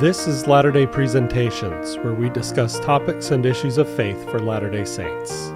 This is Latter-day Presentations, where we discuss topics and issues of faith for Latter-day Saints.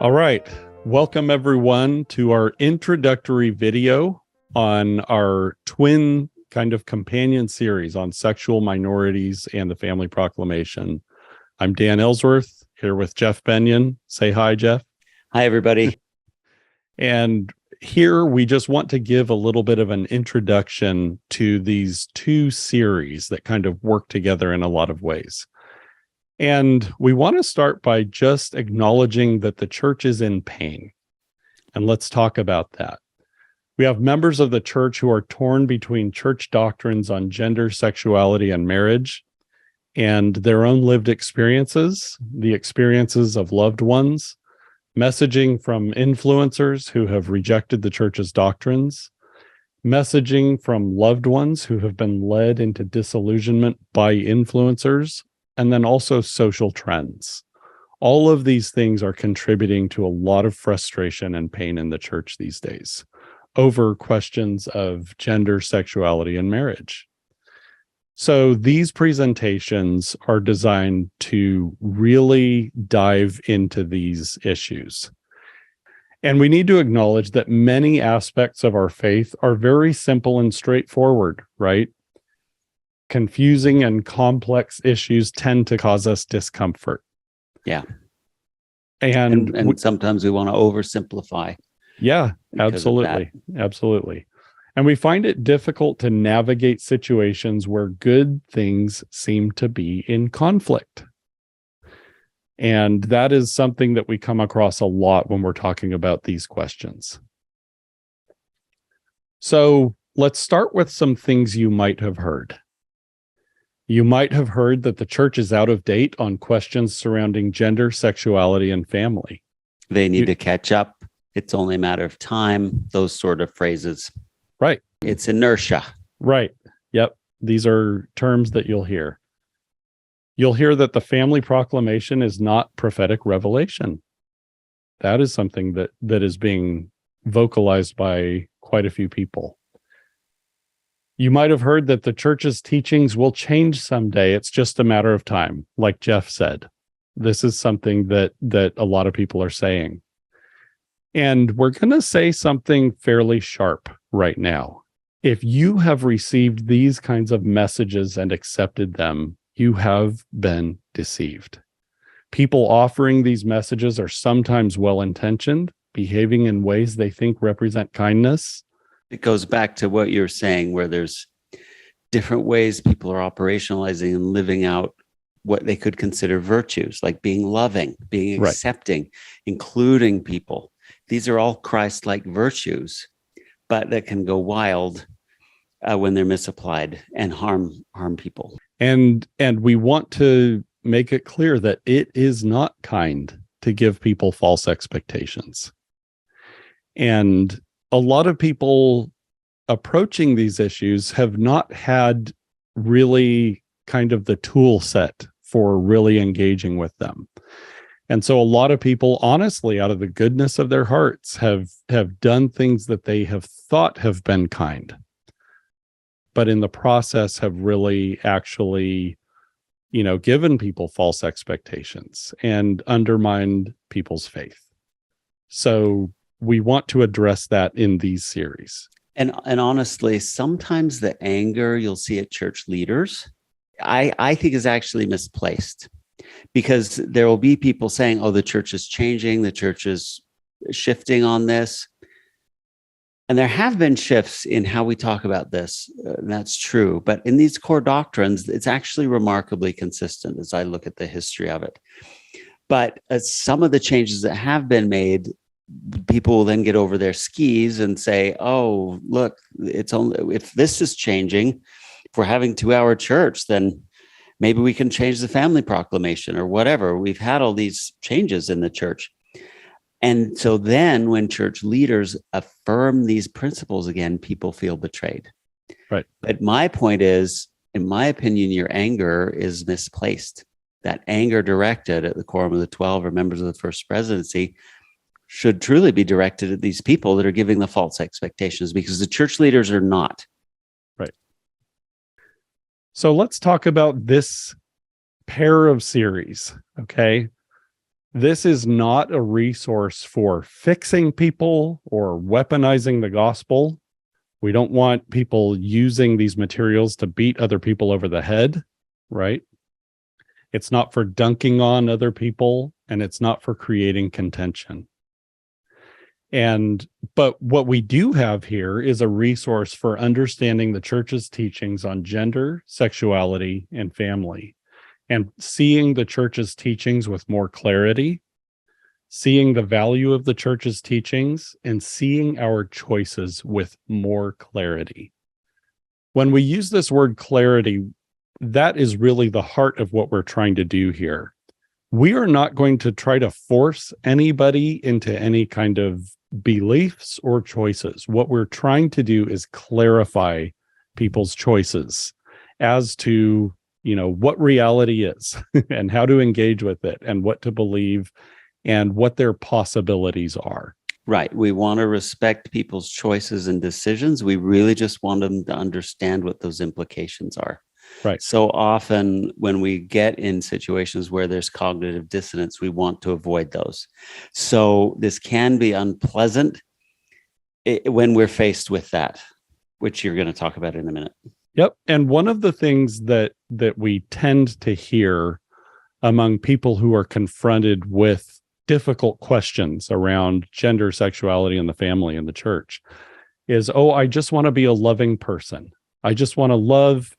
All right, welcome everyone to our introductory video on our twin kind of companion series on sexual minorities and the Family Proclamation. I'm Dan Ellsworth, here with Jeff Benyon. Say hi, Jeff. Hi, everybody. And here we just want to give a little bit of an introduction to these two series that kind of work together in a lot of ways. And we want to start by just acknowledging that the church is in pain. And let's talk about that. We have members of the church who are torn between church doctrines on gender, sexuality, and marriage, and their own lived experiences, the experiences of loved ones, messaging from influencers who have rejected the church's doctrines, messaging from loved ones who have been led into disillusionment by influencers, and then also social trends. All of these things are contributing to a lot of frustration and pain in the church these days over questions of gender, sexuality, and marriage. So these presentations are designed to really dive into these issues. And we need to acknowledge that many aspects of our faith are very simple and straightforward, right? Confusing and complex issues tend to cause us discomfort. Yeah. And sometimes we want to oversimplify. Yeah, absolutely. Absolutely. And we find it difficult to navigate situations where good things seem to be in conflict. And that is something that we come across a lot when we're talking about these questions. So let's start with some things you might have heard. You might have heard that the church is out of date on questions surrounding gender, sexuality, and family. They need to catch up. It's only a matter of time. Those sort of phrases. Right. It's inertia. Right. Yep. These are terms that you'll hear. You'll hear that the Family Proclamation is not prophetic revelation. That is something that is being vocalized by quite a few people. You might have heard that the church's teachings will change someday. It's just a matter of time, like Jeff said. This is something that a lot of people are saying. And we're going to say something fairly sharp right now. If you have received these kinds of messages and accepted them, you have been deceived. People offering these messages are sometimes well-intentioned, behaving in ways they think represent kindness. It goes back to what you're saying, where there's different ways people are operationalizing and living out what they could consider virtues, like being loving, being accepting, including people. These are all Christ-like virtues, but that can go wild when they're misapplied and harm people. And we want to make it clear that it is not kind to give people false expectations. And a lot of people approaching these issues have not had really kind of the tool set for really engaging with them. And so a lot of people, honestly, out of the goodness of their hearts, have done things that they have thought have been kind, but in the process have really actually, given people false expectations and undermined people's faith. So we want to address that in these series. And honestly, sometimes the anger you'll see at church leaders, I think is actually misplaced. Because there will be people saying, oh, the church is changing, the church is shifting on this. And there have been shifts in how we talk about this. And that's true. But in these core doctrines, it's actually remarkably consistent as I look at the history of it. But some of the changes that have been made, people will then get over their skis and say, oh, look, it's only if this is changing, if we're having 2-hour church, then maybe we can change the Family Proclamation or whatever. We've had all these changes in the church. And so then when church leaders affirm these principles again, people feel betrayed. Right. But my point is, in my opinion, your anger is misplaced. That anger directed at the Quorum of the 12 or members of the First Presidency should truly be directed at these people that are giving the false expectations, because the church leaders are not. Right. So let's talk about this pair of series, okay? This is not a resource for fixing people or weaponizing the gospel. We don't want people using these materials to beat other people over the head, right? It's not for dunking on other people, and it's not for creating contention. But what we do have here is a resource for understanding the church's teachings on gender, sexuality, and family, and seeing the church's teachings with more clarity, seeing the value of the church's teachings, and seeing our choices with more clarity. When we use this word clarity, that is really the heart of what we're trying to do here. We are not going to try to force anybody into any kind of beliefs or choices. What we're trying to do is clarify people's choices as to, what reality is and how to engage with it and what to believe and what their possibilities are. Right. We want to respect people's choices and decisions. We really just want them to understand what those implications are. Right. So often when we get in situations where there's cognitive dissonance, we want to avoid those. So this can be unpleasant when we're faced with that, which you're going to talk about in a minute. Yep. And one of the things that we tend to hear among people who are confronted with difficult questions around gender, sexuality, and the family in the church is, I just want to be a loving person. I just want to love.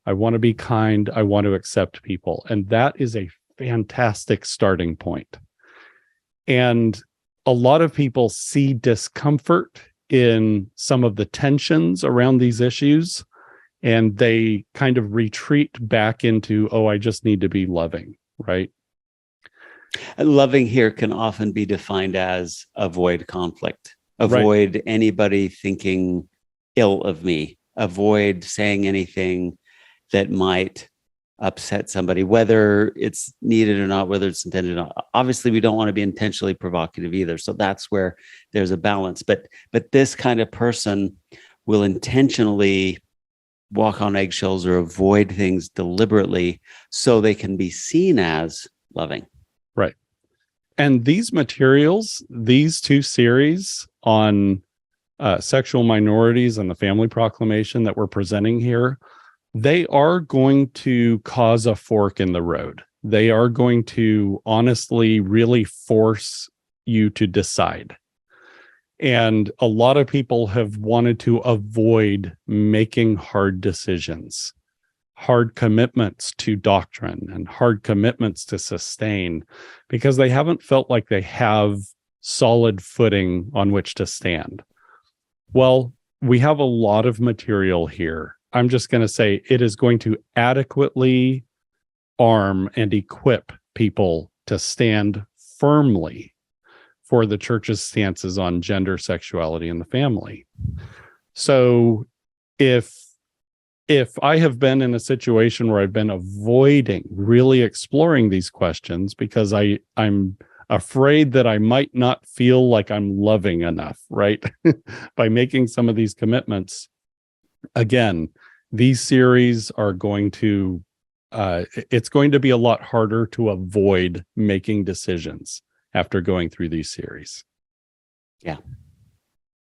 I want to be kind. I want to accept people. And that is a fantastic starting point. And a lot of people see discomfort in some of the tensions around these issues, and they kind of retreat back into, I just need to be loving, right? Loving here can often be defined as avoid conflict, avoid anybody thinking ill of me, avoid saying anything that might upset somebody, whether it's needed or not, whether it's intended or not. Obviously, we don't want to be intentionally provocative either. So that's where there's a balance. But this kind of person will intentionally walk on eggshells or avoid things deliberately so they can be seen as loving. Right. And these materials, these two series on sexual minorities and the Family Proclamation that we're presenting here, they are going to cause a fork in the road. They are going to honestly really force you to decide. And a lot of people have wanted to avoid making hard decisions, hard commitments to doctrine and hard commitments to sustain, because they haven't felt like they have solid footing on which to stand. Well, we have a lot of material here. I'm just going to say it is going to adequately arm and equip people to stand firmly for the church's stances on gender, sexuality, and the family. So if I have been in a situation where I've been avoiding really exploring these questions because I'm afraid that I might not feel like I'm loving enough, right? By making some of these commitments, again, these series are going to, it's going to be a lot harder to avoid making decisions after going through these series. Yeah.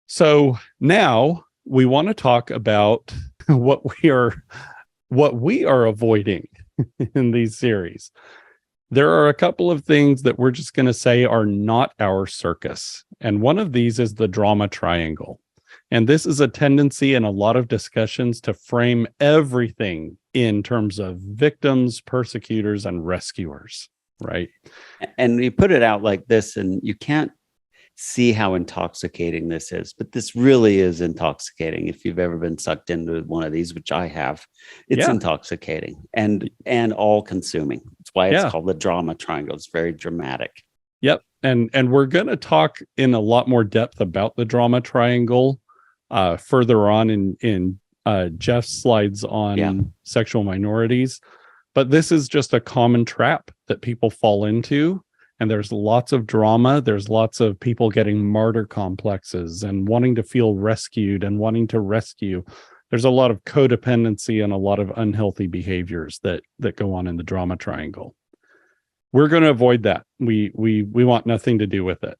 So now we want to talk about what we are avoiding in these series. There are a couple of things that we're just going to say are not our circus. And one of these is the drama triangle. And this is a tendency in a lot of discussions to frame everything in terms of victims, persecutors, and rescuers, right? And you put it out like this, and you can't see how intoxicating this is, but this really is intoxicating. If you've ever been sucked into one of these, which I have, it's intoxicating and all consuming. That's why it's called the drama triangle. It's very dramatic. Yep. And we're going to talk in a lot more depth about the drama triangle further on in Jeff's slides on sexual minorities. But this is just a common trap that people fall into. And there's lots of drama. There's lots of people getting martyr complexes and wanting to feel rescued and wanting to rescue. there's a lot of codependency and a lot of unhealthy behaviors that go on in the drama triangle. We're going to avoid that. We want nothing to do with it.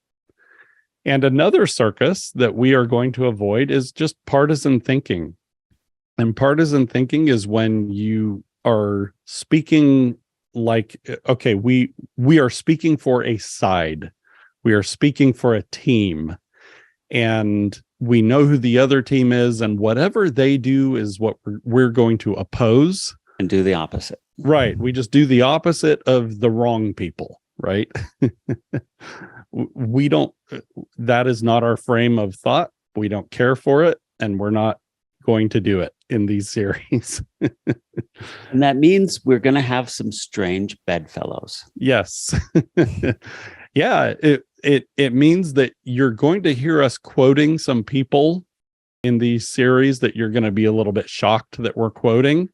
And another circus that we are going to avoid is just partisan thinking. And partisan thinking is when you are speaking like, okay, we are speaking for a side. We are speaking for a team. And we know who the other team is, and whatever they do is what we're going to oppose. And do the opposite. Right. We just do the opposite of the wrong people, right? We don't, that is not our frame of thought. We don't care for it, and we're not going to do it in these series. And that means we're going to have some strange bedfellows. Yes. Yeah, it means that you're going to hear us quoting some people in these series that you're going to be a little bit shocked that we're quoting.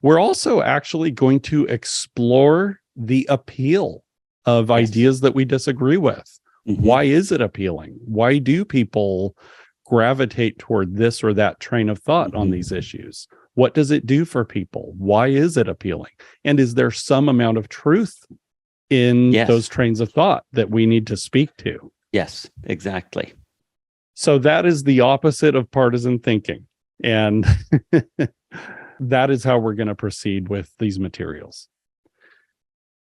We're also actually going to explore the appeal of ideas that we disagree with. Mm-hmm. Why is it appealing? Why do people gravitate toward this or that train of thought on these issues? What does it do for people? Why is it appealing? And is there some amount of truth in those trains of thought that we need to speak to? Yes, exactly. So that is the opposite of partisan thinking. And that is how we're going to proceed with these materials.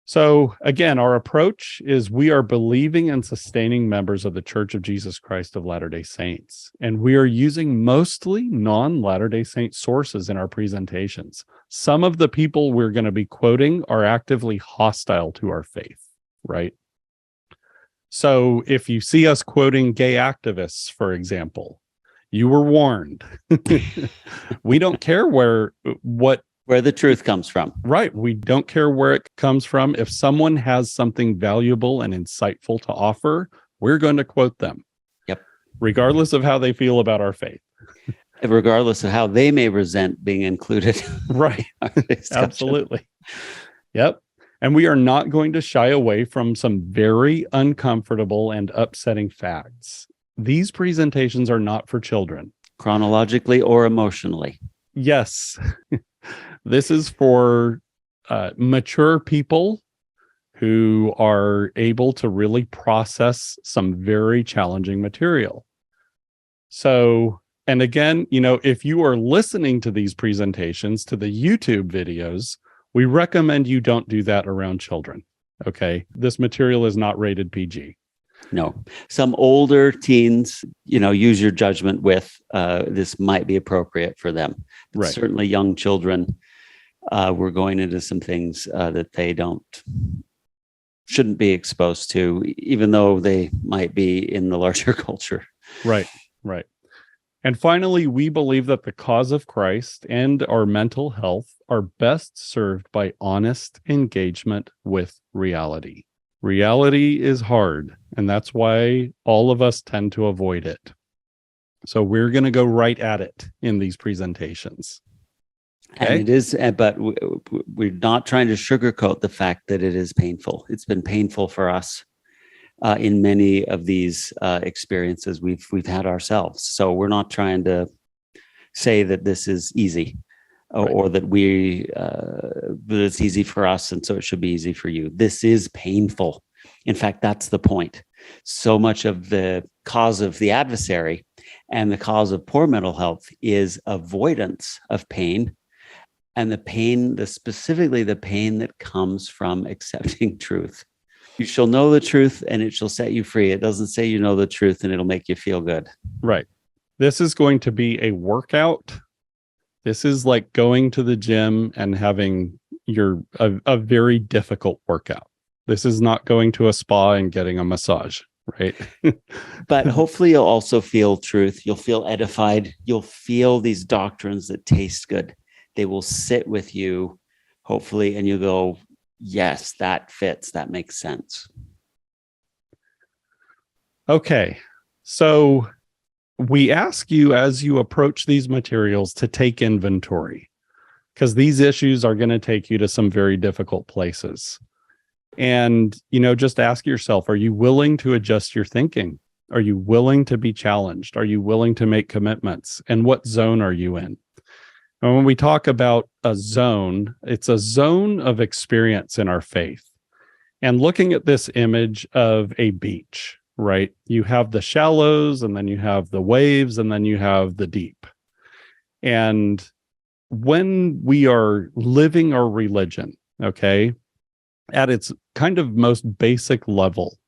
So again, our approach is we are believing and sustaining members of the Church of Jesus Christ of Latter-day Saints, and we are using mostly non-Latter-day Saint sources in our presentations. Some of the people we're going to be quoting are actively hostile to our faith, right? So if you see us quoting gay activists, for example, you were warned. We don't care where the truth comes from. Right. We don't care where it comes from. If someone has something valuable and insightful to offer, we're going to quote them. Yep. Regardless of how they feel about our faith. Regardless of how they may resent being included. Right. Absolutely. Yep. And we are not going to shy away from some very uncomfortable and upsetting facts. These presentations are not for children. Chronologically or emotionally. Yes. This is for mature people who are able to really process some very challenging material. So, and again, if you are listening to these presentations, to the YouTube videos, we recommend you don't do that around children. Okay. This material is not rated PG. No, some older teens, use your judgment with this might be appropriate for them. But right. Certainly young children, we're going into some things that they shouldn't be exposed to, even though they might be in the larger culture. Right, right. And finally, we believe that the cause of Christ and our mental health are best served by honest engagement with reality. Reality is hard, and that's why all of us tend to avoid it. So we're going to go right at it in these presentations. Okay? And it is, but we're not trying to sugarcoat the fact that it is painful. It's been painful for us in many of these experiences we've had ourselves. So we're not trying to say that this is easy. Right. Or that it's easy for us and so it should be easy for you. This is painful. In fact, that's the point. So much of the cause of the adversary and the cause of poor mental health is avoidance of pain, and specifically the pain that comes from accepting truth. You shall know the truth and it shall set you free. It doesn't say you know the truth and it'll make you feel good. Right. This is going to be a workout. This is like going to the gym and having a very difficult workout. This is not going to a spa and getting a massage, right? But hopefully you'll also feel truth. You'll feel edified. You'll feel these doctrines that taste good. They will sit with you, hopefully, and you'll go, yes, that fits. That makes sense. Okay. So we ask you as you approach these materials to take inventory, because these issues are going to take you to some very difficult places. And, just ask yourself, are you willing to adjust your thinking? Are you willing to be challenged? Are you willing to make commitments? And what zone are you in? And when we talk about a zone, it's a zone of experience in our faith. And looking at this image of a beach, right? You have the shallows, and then you have the waves, and then you have the deep. And when we are living our religion, okay, at its kind of most basic level,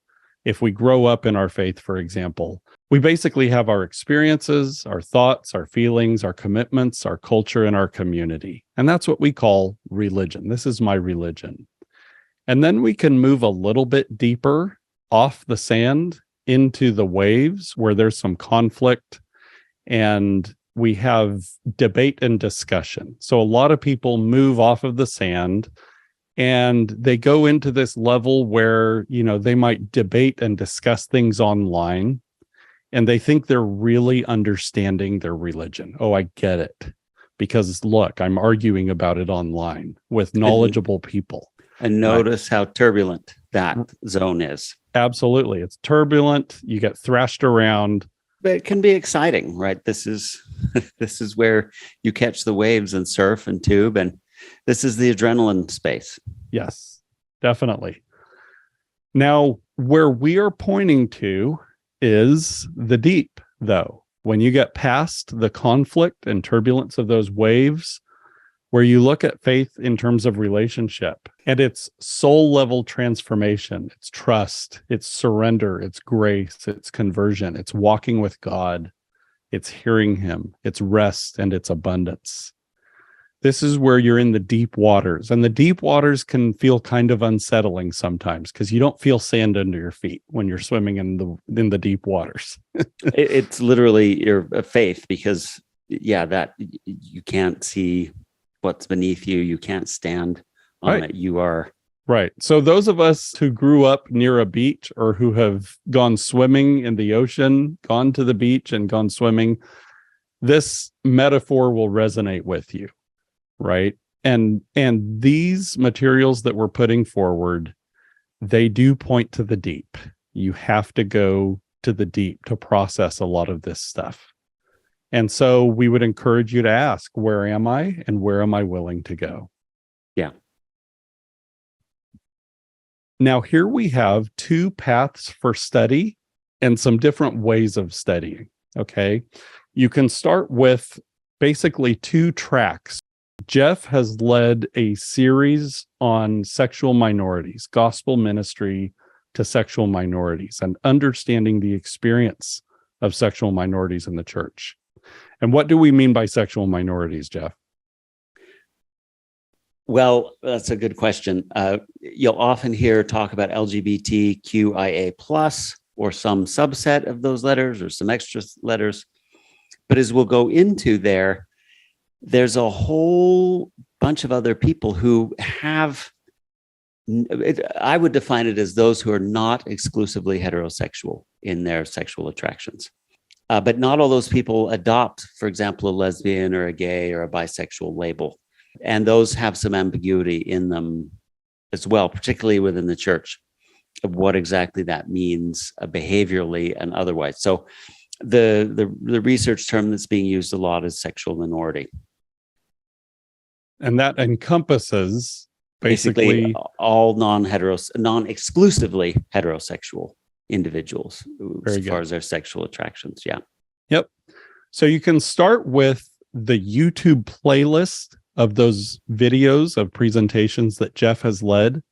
if we grow up in our faith, for example, we basically have our experiences, our thoughts, our feelings, our commitments, our culture, and our community. And that's what we call religion. This is my religion. And then we can move a little bit deeper off the sand into the waves where there's some conflict and we have debate and discussion. So a lot of people move off of the sand and they go into this level where, they might debate and discuss things online, and they think they're really understanding their religion. Oh, I get it. Because look, I'm arguing about it online with knowledgeable people. And notice how turbulent that zone is. Absolutely. It's turbulent. You get thrashed around. But it can be exciting, right? This is where you catch the waves and surf and tube, and this is the adrenaline space. Yes, definitely. Now, where we are pointing to is the deep, though. When you get past the conflict and turbulence of those waves, where you look at faith in terms of relationship and its soul level transformation, it's trust, it's surrender, it's grace, it's conversion, it's walking with God, it's hearing him, it's rest, and it's abundance. This is where you're in the deep waters, and the deep waters can feel kind of unsettling sometimes because you don't feel sand under your feet when you're swimming in the deep waters. It's literally your faith, because that you can't see what's beneath you. You can't stand on it. You are. Right. So those of us who grew up near a beach or who have gone swimming in the ocean, gone to the beach and gone swimming, this metaphor will resonate with you. Right. And these materials that we're putting forward, they do point to the deep. You have to go to the deep to process a lot of this stuff. And so we would encourage you to ask, where am I and where am I willing to go? Yeah. Now, here we have two paths for study and some different ways of studying. Okay. You can start with basically two tracks. Jeff has led a series on sexual minorities, gospel ministry to sexual minorities, and understanding the experience of sexual minorities in the church. And what do we mean by sexual minorities, Jeff? Well, that's a good question. You'll often hear talk about LGBTQIA+, or some subset of those letters or some extra letters. But as we'll go into there's a whole bunch of other people who have, I would define it as those who are not exclusively heterosexual in their sexual attractions. But not all those people adopt, for example, a lesbian or a gay or a bisexual label. And those have some ambiguity in them as well, particularly within the church, of what exactly that means behaviorally and otherwise. So the research term that's being used a lot is sexual minority. And that encompasses basically all non-exclusively heterosexual individuals as far as their sexual attractions. Yeah. Yep. So you can start with the YouTube playlist of those videos of presentations that Jeff has led.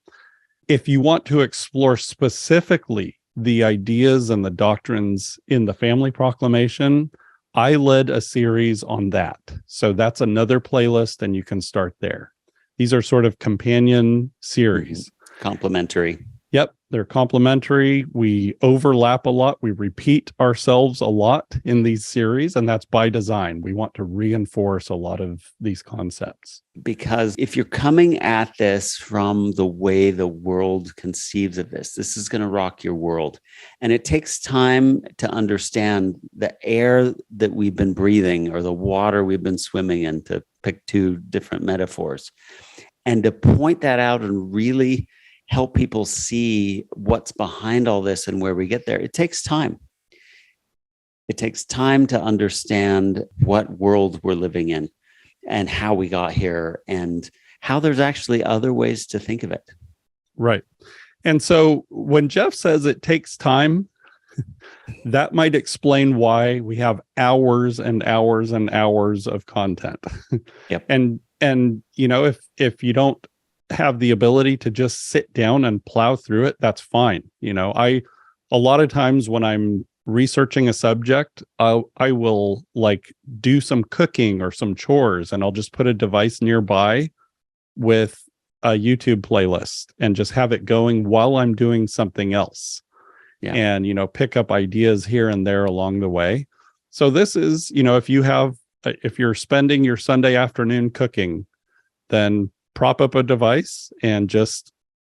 If you want to explore specifically the ideas and the doctrines in the Family Proclamation, I led a series on that. So that's another playlist, and you can start there. These are sort of companion series. Complementary. Yep, they're complementary. We overlap a lot. We repeat ourselves a lot in these series, and that's by design. We want to reinforce a lot of these concepts. Because if you're coming at this from the way the world conceives of this is going to rock your world. And it takes time to understand the air that we've been breathing or the water we've been swimming in, to pick two different metaphors, and to point that out and really help people see what's behind all this and where we get there. It takes time. It takes time to understand what world we're living in. and how we got here and how there's actually other ways to think of it. Right. And so when Jeff says it takes time, that might explain why we have hours and hours and hours of content. Yep. And if you don't have the ability to just sit down and plow through it, that's fine. A lot of times when I'm researching a subject, I will like do some cooking or some chores, and I'll just put a device nearby with a YouTube playlist and just have it going while I'm doing something else. Yeah. And, pick up ideas here and there along the way. So this is, if you're spending your Sunday afternoon cooking, then prop up a device and just,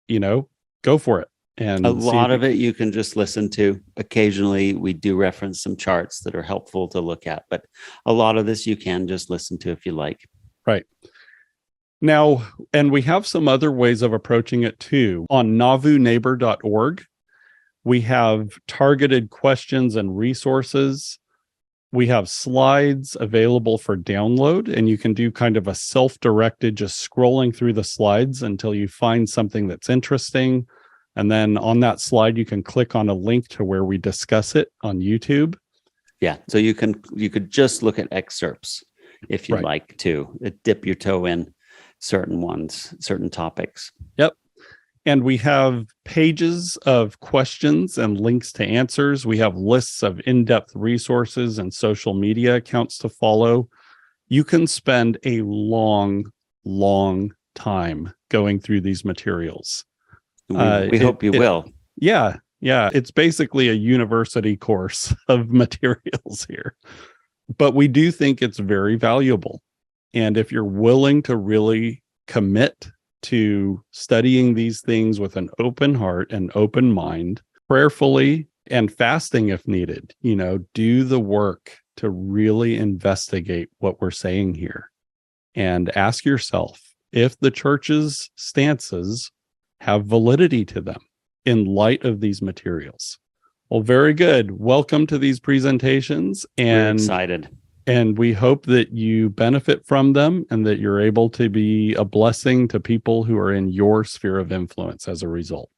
go for it. And a lot of it you can just listen to. Occasionally we do reference some charts that are helpful to look at, but a lot of this you can just listen to if you like. Right. Now, and we have some other ways of approaching it too. On NauvooNeighbor.org, we have targeted questions and resources. We have slides available for download, and you can do kind of a self-directed, just scrolling through the slides until you find something that's interesting. And then on that slide, you can click on a link to where we discuss it on YouTube. Yeah. So you could just look at excerpts if you'd like to dip your toe in certain ones, certain topics. Yep. And we have pages of questions and links to answers. We have lists of in-depth resources and social media accounts to follow. You can spend a long, long time going through these materials. We hope you will. Yeah. It's basically a university course of materials here. But we do think it's very valuable. And if you're willing to really commit to studying these things with an open heart and open mind, prayerfully and fasting if needed, do the work to really investigate what we're saying here. And ask yourself if the church's stances have validity to them in light of these materials. Well, very good. Welcome to these presentations. And we're excited. And we hope that you benefit from them and that you're able to be a blessing to people who are in your sphere of influence as a result.